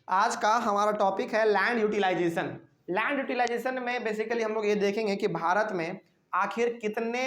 आज का हमारा टॉपिक है लैंड यूटिलाइजेशन। लैंड यूटिलाइजेशन में बेसिकली हम लोग ये देखेंगे कि भारत में आखिर कितने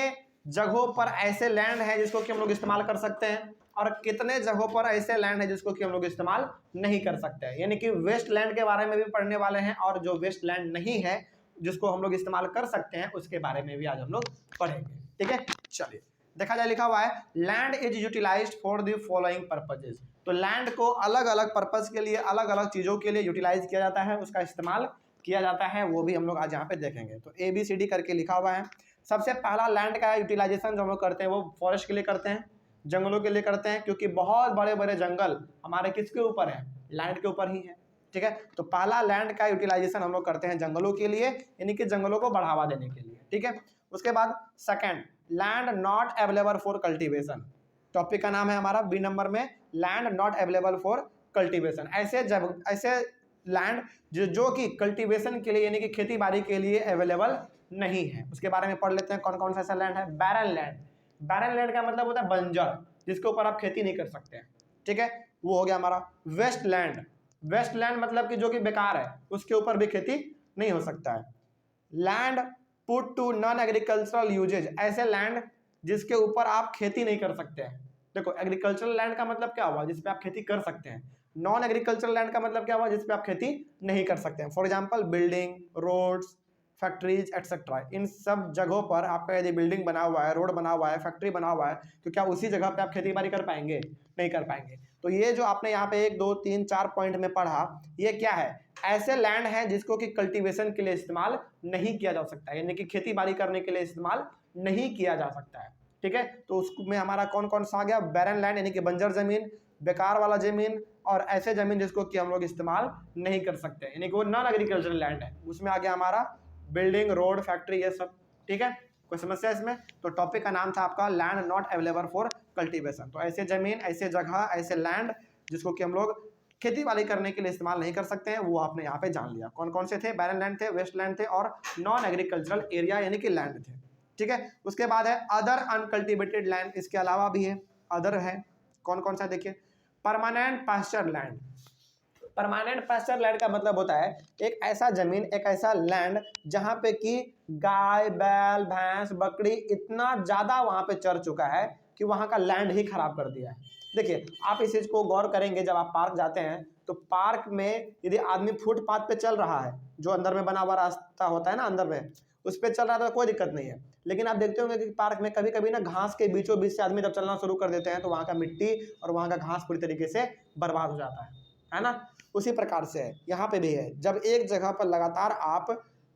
जगहों पर ऐसे लैंड है जिसको कि हम लोग इस्तेमाल कर सकते हैं और कितने जगहों पर ऐसे लैंड है जिसको कि हम लोग इस्तेमाल नहीं कर सकते हैं। यानी कि वेस्ट लैंड के बारे में भी पढ़ने वाले हैं और जो वेस्ट लैंड नहीं है जिसको हम लोग इस्तेमाल कर सकते हैं उसके बारे में भी आज हम लोग पढ़ेंगे। ठीक है, चलिए देखा जाए, लिखा हुआ है land is utilized for the following purposes. तो लैंड को अलग अलग पर्पज के लिए, अलग अलग चीज़ों के लिए यूटिलाइज किया जाता है, उसका इस्तेमाल किया जाता है, वो भी हम लोग आज यहाँ पे देखेंगे। तो ABCD करके लिखा हुआ है। सबसे पहला लैंड का यूटिलाइजेशन जो हम लोग करते हैं वो फॉरेस्ट के लिए करते हैं, जंगलों के लिए करते हैं, क्योंकि बहुत बड़े बड़े जंगल हमारे किसके ऊपर है, लैंड के ऊपर ही है। ठीक है, तो पहला लैंड का यूटिलाइजेशन हम लोग करते हैं जंगलों के लिए, यानी कि जंगलों को बढ़ावा देने के लिए। ठीक है, उसके बाद second, land not available for cultivation. Topic का नाम है हमारा B नंबर में, land not available for cultivation. ऐसे लैंड जो कि कल्टीवेशन के लिए यानी कि खेती बाड़ी के लिए अवेलेबल नहीं है, उसके बारे में पढ़ लेते हैं। कौन कौन सा ऐसा लैंड है? Barren land. बैरन लैंड का मतलब होता है बंजर, जिसके ऊपर आप खेती नहीं कर सकते हैं। ठीक है, वो हो गया हमारा। वेस्ट लैंड, वेस्ट लैंड मतलब कि जो कि बेकार है, उसके ऊपर भी खेती नहीं हो सकता है। Land put to non agricultural uses, ऐसे लैंड जिसके ऊपर आप खेती नहीं कर सकते हैं। देखो, एग्रीकल्चरल लैंड का मतलब क्या हुआ? जिसपे आप खेती कर सकते हैं। नॉन एग्रीकल्चरल लैंड का मतलब क्या हुआ? जिसपे आप खेती नहीं कर सकते हैं। For example building, roads, factories etcetera. इन सब जगहों पर आपका यदि बिल्डिंग बना हुआ है, रोड बना हुआ है, फैक्ट्री बना हुआ है, तो क्या उसी जगह पे आप खेती बाड़ी कर पाएंगे? नहीं कर पाएंगे। तो ये जो आपने यहाँ पे 1 2 3 4 पॉइंट में पढ़ा, ये क्या है? ऐसे लैंड है जिसको कि कल्टीवेशन के लिए इस्तेमाल नहीं किया जा सकता है, यानी कि खेती बाड़ी करने के लिए इस्तेमाल नहीं किया जा सकता है। ठीक है, तो उसमें हमारा कौन कौन सा आ गया? बैरन लैंड यानी कि बंजर जमीन, बेकार वाला जमीन, और ऐसे जमीन जिसको कि हम लोग इस्तेमाल नहीं कर सकते, यानी कि वो नॉन एग्रीकल्चरल लैंड है। उसमें आ गया हमारा बिल्डिंग, रोड, फैक्ट्री, ये सब। ठीक है, कोई समस्या इसमें? तो टॉपिक का नाम था आपका land not available for cultivation. तो ऐसे जमीन, ऐसे जगह, ऐसे लैंड जिसको कि हम लोग खेती बाड़ी करने के लिए इस्तेमाल नहीं कर सकते हैं, वो आपने यहाँ पे जान लिया। कौन कौन से थे? बैरन लैंड थे, वेस्ट लैंड थे, और नॉन एग्रीकल्चरल एरिया यानी कि लैंड थे। ठीक है, उसके बाद है अदर अनकल्टिवेटेड लैंड, इसके अलावा भी है, अदर है। कौन कौन सा? देखिए, permanent pasture land. Permanent pasture land का मतलब होता है एक ऐसा जमीन, एक ऐसा लैंड जहां पे कि गाय, बैल, भैंस, बकरी इतना ज्यादा वहां पे चर चुका है कि वहां का लैंड ही खराब कर दिया है। देखिए, आप इस चीज को गौर करेंगे, जब आप पार्क जाते हैं तो पार्क में यदि आदमी फुटपाथ पे चल रहा है, जो अंदर में बना हुआ रास्ता होता है ना, अंदर में उस पर चल रहा है तो कोई दिक्कत नहीं है। लेकिन आप देखते होंगे कि पार्क में कभी कभी ना घास के बीचों बीच से आदमी जब चलना शुरू कर देते हैं तो वहां का मिट्टी और वहां का घास पूरी तरीके से बर्बाद हो जाता है ना। उसी प्रकार से है, यहाँ पे भी है। जब एक जगह पर लगातार आप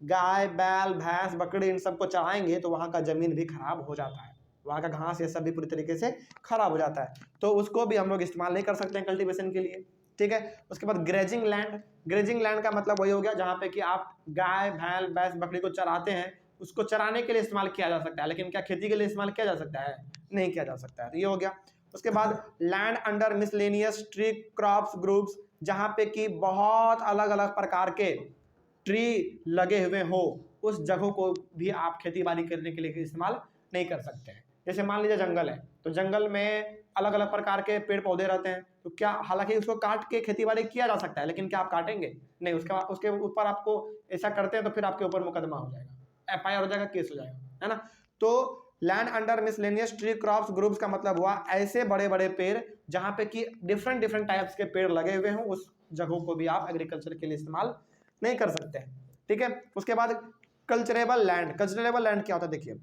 गाय, बैल, भैंस, बकरी इन सबको चराएंगे तो वहाँ का जमीन भी खराब हो जाता है, वहाँ का घास ये सब भी पूरी तरीके से खराब हो जाता है। तो उसको भी हम लोग इस्तेमाल नहीं कर सकते हैं कल्टीवेशन के लिए। ठीक है, उसके बाद ग्रेजिंग लैंड। ग्रेजिंग लैंड का मतलब वही हो गया जहाँ पे कि आप गाय, भैंस, भैंस, बकरी को चराते हैं, उसको चराने के लिए इस्तेमाल किया जा सकता है, लेकिन क्या खेती के लिए इस्तेमाल किया जा सकता है? नहीं किया जा सकता है। तो ये हो गया। उसके बाद land under miscellaneous tree crops groups, जहाँ पे कि बहुत अलग अलग प्रकार के ट्री लगे हुए हो, उस जगहों को भी आप खेती बाड़ी करने के लिए इस्तेमाल नहीं कर सकते हैं। जैसे मान लीजिए जंगल है, तो जंगल में अलग अलग प्रकार के पेड़ पौधे रहते हैं, तो क्या हालांकि उसको काट के खेती बाड़ी किया जा सकता है, लेकिन क्या आप काटेंगे? नहीं। उसके ऊपर आपको ऐसा करते हैं तो फिर आपके ऊपर मुकदमा हो जाएगा, FIR हो जाएगा, केस हो जाएगा, है ना। तो land under miscellaneous tree crops groups का मतलब हुआ ऐसे बड़े बड़े पेड़ जहां पे कि डिफरेंट डिफरेंट टाइप्स के पेड़ लगे हुए हों, उस जगहों को भी आप एग्रीकल्चर के लिए इस्तेमाल नहीं कर सकते हैं। ठीक है, उसके बाद कल्चरेबल लैंड। कल्चरेबल लैंड क्या होता है? देखिए,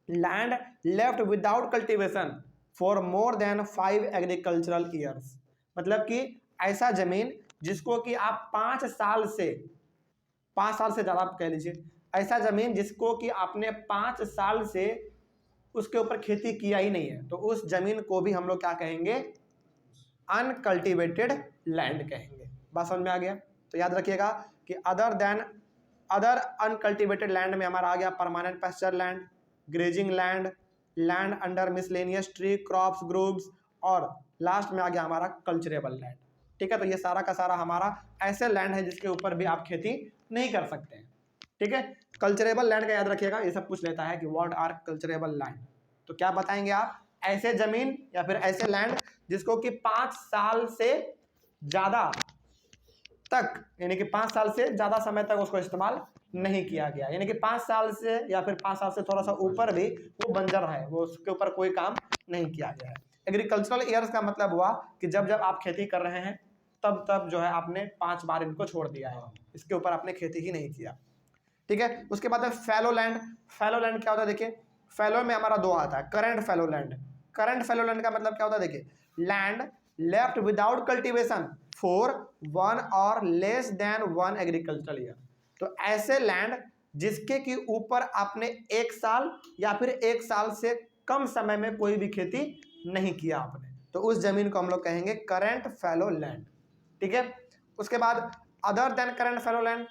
land left without cultivation for more than 5 agricultural years, मतलब कि ऐसा जमीन जिसको कि आप 5 साल से ज़्यादा आप कह लीजिए, ऐसा जमीन जिसको कि आपने 5 साल से उसके ऊपर खेती किया ही नहीं है, तो उस जमीन को भी हम लोग क्या कहेंगे? अनकल्टिवेटेड लैंड कहेंगे। बात समझ में आ गया? तो याद रखिएगा कि अदर अनकल्टिवेटेड लैंड में हमारा आ गया permanent pasture land, grazing land, land under miscellaneous tree crops groups, और लास्ट में आ गया हमारा कल्चरेबल लैंड। ठीक है, तो ये सारा का सारा हमारा ऐसे लैंड है जिसके ऊपर भी आप खेती नहीं कर सकते हैं। ठीक है, कल्चरेबल लैंड का याद रखिएगा, ये सब पूछ लेता है कि व्हाट आर कल्चरेबल लैंड। तो क्या बताएंगे आप? ऐसे जमीन या फिर ऐसे लैंड जिसको कि 5 साल से ज्यादा तक, यानी कि 5 साल से ज़्यादा समय तक उसको इस्तेमाल नहीं किया गया, यानी कि 5 साल से या फिर 5 साल से थोड़ा सा ऊपर भी वो बंजर है, वो उसके ऊपर कोई काम नहीं किया गया है। एग्रीकल्चरल ईयर्स का मतलब हुआ कि जब जब आप खेती कर रहे हैं तब तब जो है आपने 5 बार इनको छोड़ दिया है, इसके ऊपर आपने खेती ही नहीं किया, ठीक है। उसके बाद है फैलो लैंड। फैलो लैंड क्या होता है देखिए, फैलो में हमारा 2 आता है, current fallow land. Current fallow land का मतलब क्या होता है देखिए, land left without cultivation for 1 और लेस देन 1 एग्रीकल्चरल ईयर। तो ऐसे लैंड जिसके कि ऊपर आपने 1 साल या फिर 1 साल से कम समय में कोई भी खेती नहीं किया आपने, तो उस जमीन को हम लोग कहेंगे करंट फैलो लैंड, ठीक है। उसके बाद other than current fallow land,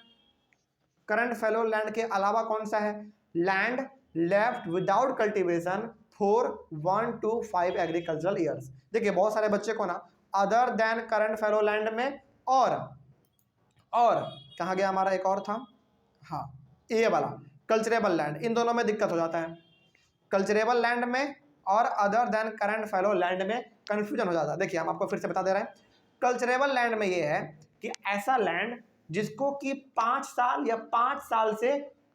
current fallow land के अलावा कौन सा है, land left without cultivation for 1 to 5 agricultural years. देखिए बहुत सारे बच्चे को ना other than current fallow land में और कहाँ गया हमारा एक और था, हाँ ये वाला कल्चरेबल लैंड, इन दोनों में दिक्कत हो जाता है। कल्चरेबल लैंड में और other than current fallow land में कंफ्यूजन हो जाता है। देखिए हम आपको फिर से बता दे रहे हैं, कल्चरेबल लैंड में ये है कि ऐसा लैंड जिसको कि 5 साल या 5 साल से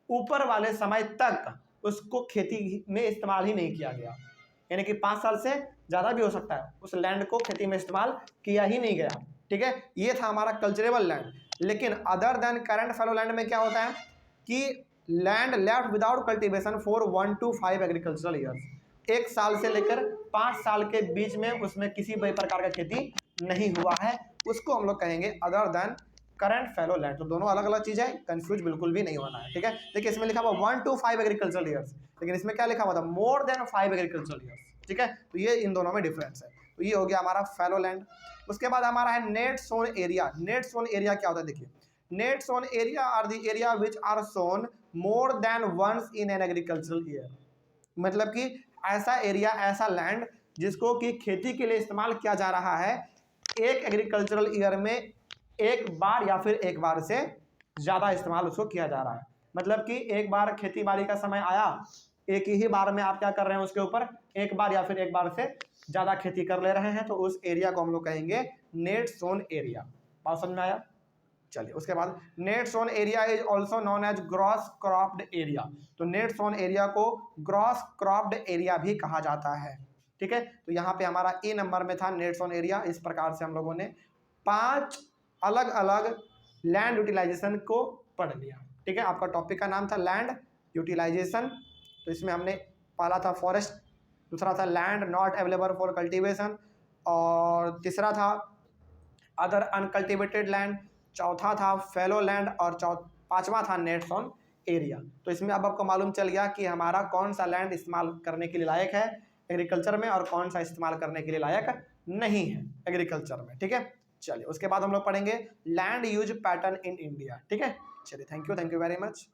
ऊपर वाले समय तक उसको खेती में इस्तेमाल ही नहीं किया गया, यानी कि 5 साल से ज़्यादा भी हो सकता है, उस लैंड को खेती में इस्तेमाल किया ही नहीं गया, ठीक है। ये था हमारा कल्चरेबल लैंड। लेकिन other than current fallow land में क्या होता है कि land left without cultivation for 1 to 5 agricultural years, 1 साल से लेकर 5 साल के बीच में उसमें किसी भी प्रकार का खेती नहीं हुआ है, उसको हम लोग कहेंगे other than current fallow land. तो दोनों अलग अलग चीज़ें, कंफ्यूज बिल्कुल भी नहीं होना है, ठीक है। देखिए इसमें लिखा हुआ 1 to 5 एग्रीकल्चरल ईयर्स, लेकिन इसमें क्या लिखा हुआ था, मोर देन 5 एग्रीकल्चरल ईयर्स, ठीक है। तो ये इन दोनों में डिफरेंस है। तो ये हो गया हमारा फैलो लैंड। उसके बाद हमारा है net sown area. Net sown area क्या होता है देखिए, net sown area are the area which are sown more than once in an agricultural year, मतलब कि ऐसा एरिया, ऐसा लैंड जिसको कि खेती के लिए इस्तेमाल किया जा रहा है एक एग्रीकल्चरल ईयर में एक बार या फिर एक बार से ज़्यादा इस्तेमाल उसको किया जा रहा है। मतलब कि एक बार खेती बाड़ी का समय आया, एक ही बार में आप क्या कर रहे हैं उसके ऊपर एक बार या फिर एक बार से ज़्यादा खेती कर ले रहे हैं, तो उस एरिया को हम लोग कहेंगे नेट सोन एरिया। बात समझ में आया? चलिए उसके बाद net sown area is also known as gross cropped area. तो नेट सोन एरिया को ग्रॉस क्रॉप्ड एरिया भी कहा जाता है, ठीक है। तो यहाँ पे हमारा ए नंबर में था नेट सोन एरिया। इस प्रकार से हम लोगों ने 5 अलग अलग लैंड यूटिलाइजेशन को पढ़ लिया, ठीक है। आपका टॉपिक का नाम था लैंड यूटिलाइजेशन। तो इसमें हमने पहला था फॉरेस्ट, दूसरा था land not available for cultivation, और तीसरा था अदर अनकल्टिवेटेड लैंड, चौथा था फैलो लैंड, और पांचवा था नेट सोन एरिया। तो इसमें अब आपको मालूम चल गया कि हमारा कौन सा लैंड इस्तेमाल करने के लिए लायक है एग्रीकल्चर में और कौन सा इस्तेमाल करने के लिए लायक नहीं है एग्रीकल्चर में, ठीक है। चलिए उसके बाद हम लोग पढ़ेंगे land use pattern in India, ठीक है। चलिए थैंक यू वेरी मच।